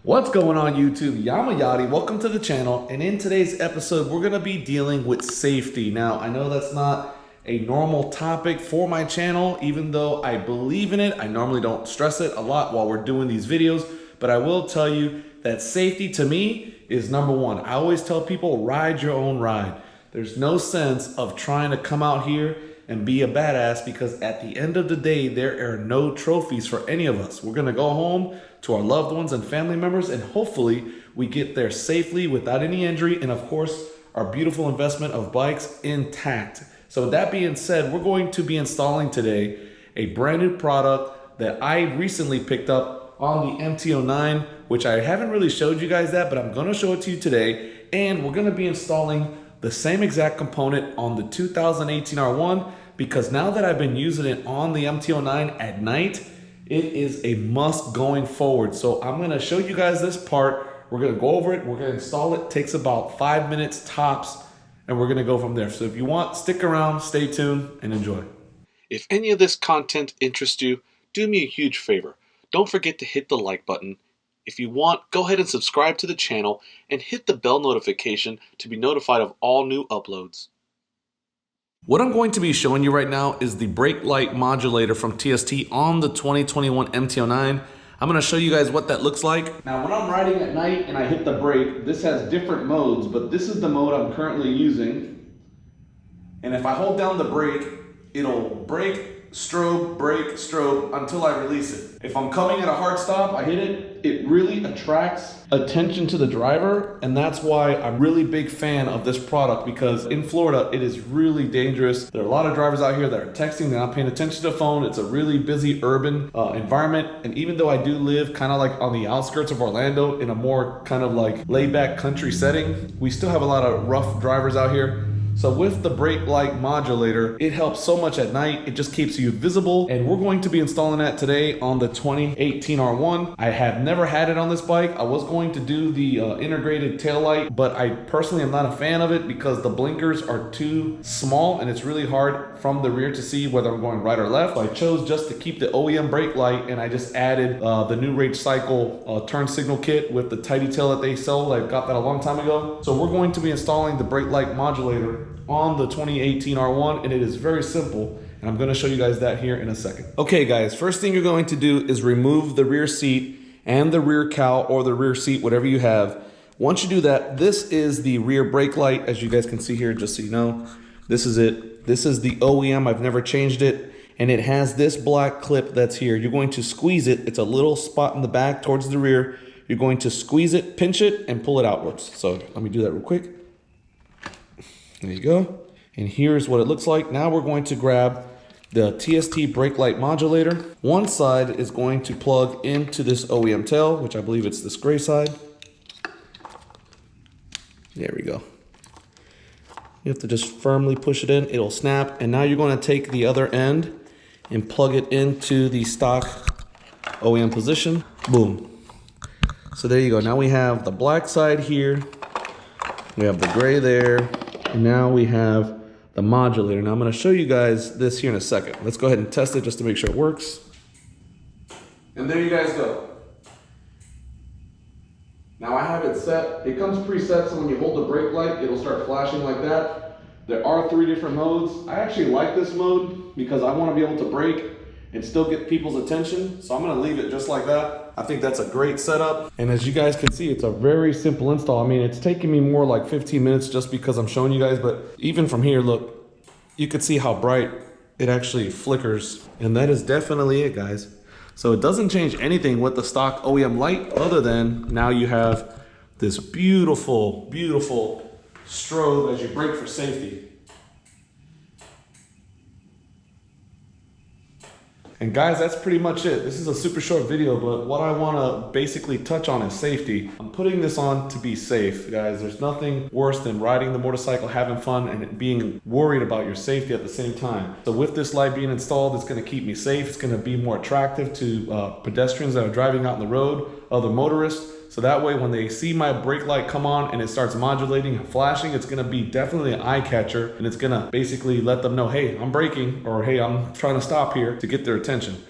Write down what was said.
What's going on YouTube? Yamaha, welcome to the channel, and in today's episode we're going to be dealing with safety. Now I know that's not a normal topic for my channel, even though I believe in it. I normally don't stress it a lot while we're doing these videos, but I will tell you that safety to me is number one. I always tell people, ride your own ride. There's no sense of trying to come out here and be a badass, because at the end of the day, there are no trophies for any of us. We're gonna go home to our loved ones and family members, and hopefully we get there safely without any injury, and of course, our beautiful investment of bikes intact. So with that being said, we're going to be installing today a brand new product that I recently picked up on the MT-09, which I haven't really showed you guys that, but I'm gonna show it to you today. And we're gonna be installing the same exact component on the 2018 R1, because now that I've been using it on the MT-09 at night, it is a must going forward. So I'm gonna show you guys this part. We're gonna go over it, we're gonna install it. It takes about 5 minutes tops, and we're gonna go from there. So if you want, stick around, stay tuned, and enjoy. If any of this content interests you, do me a huge favor. Don't forget to hit the like button. If you want, go ahead and subscribe to the channel and hit the bell notification to be notified of all new uploads. What I'm going to be showing you right now is the brake light modulator from TST on the 2021 MT-09. I'm going to show you guys what that looks like. Now when I'm riding at night and I hit the brake, this has different modes, but this is the mode I'm currently using. And if I hold down the brake, it'll brake, strobe until I release it. If I'm coming at a hard stop, I hit it, it really attracts attention to the driver, and that's why I'm a really big fan of this product, because in Florida it is really dangerous. There are a lot of drivers out here that are texting, they're not paying attention to the phone. It's a really busy urban environment, and even though I do live kind of like on the outskirts of Orlando in a more kind of like laid-back country setting, we still have a lot of rough drivers out here. So with the brake light modulator, it helps so much at night. It just keeps you visible, and we're going to be installing that today on the 2018 R1. I have never had it on this bike. I was going to do the integrated tail light, but I personally am not a fan of it because the blinkers are too small and it's really hard from the rear to see whether I'm going right or left. So I chose just to keep the OEM brake light, and I just added the new Rage Cycle turn signal kit with the tidy tail that they sold. I got that a long time ago. So we're going to be installing the brake light modulator on the 2018 R1, and it is very simple, and I'm going to show you guys that here in a second. Okay guys, first thing you're going to do is remove the rear seat and the rear cowl or the rear seat, whatever you have. Once you do that, this is the rear brake light, as you guys can see here, just so you know. This is it. This is the OEM. I've never changed it, and it has this black clip that's here. You're going to squeeze it. It's a little spot in the back towards the rear. You're going to squeeze it, pinch it, and pull it outwards. So let me do that real quick. There you go. And here's what it looks like. Now we're going to grab the TST brake light modulator. One side is going to plug into this OEM tail, which I believe it's this gray side. There we go. You have to just firmly push it in, it'll snap. And now you're going to take the other end and plug it into the stock OEM position. Boom. So there you go. Now we have the black side here. We have the gray there. And now we have the modulator. Now I'm going to show you guys this here in a second. Let's go ahead and test it just to make sure it works. And there you guys go. Now I have it set. It comes preset, so when you hold the brake light, it'll start flashing like that. There are 3 different modes. I actually like this mode because I want to be able to brake and still get people's attention. So I'm going to leave it just like that. I think that's a great setup. And as you guys can see, it's a very simple install. I mean, it's taking me more like 15 minutes just because I'm showing you guys, but even from here, look, you can see how bright it actually flickers. And that is definitely it, guys. So it doesn't change anything with the stock OEM light, other than now you have this beautiful, beautiful strobe as you brake for safety. And guys, that's pretty much it. This is a super short video, but what I want to basically touch on is safety. I'm putting this on to be safe, guys. There's nothing worse than riding the motorcycle, having fun, and being worried about your safety at the same time. So with this light being installed, it's going to keep me safe. It's going to be more attractive to pedestrians that are driving out on the road, other motorists. So that way, when they see my brake light come on and it starts modulating and flashing, it's gonna be definitely an eye catcher, and it's gonna basically let them know, hey, I'm braking, or hey, I'm trying to stop here, to get their attention.